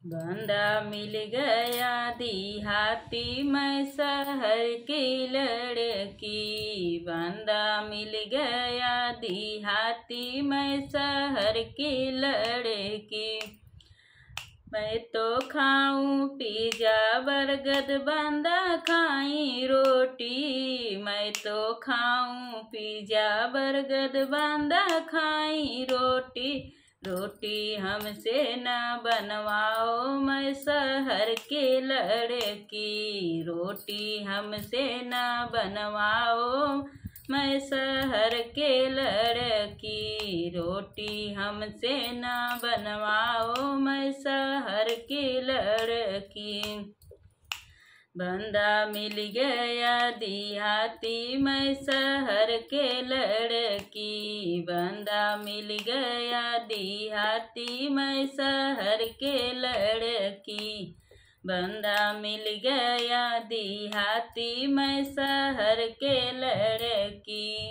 बंदा मिल गया देहाती मैं शहर की लड़की। बंदा मिल गया देहाती मैं शहर की लड़की। मैं तो खाऊं पिज़्ज़ा बर्गर बंदा खाई रोटी। मैं तो खाऊं पिज़्ज़ा बर्गर बंदा खाई रोटी। रोटी हमसे न बनवाओ मैं शहर की लड़की। रोटी हमसे न बनवाओ मैं शहर के लड़की। रोटी हमसे न बनवाओ मैं शहर की लड़की। बंदा मिल गया देहाती मैं शहर के लड़की। बंदा मिल गया देहाती मैं शहर के लड़की। बंदा मिल गया देहाती मैं शहर के लड़की।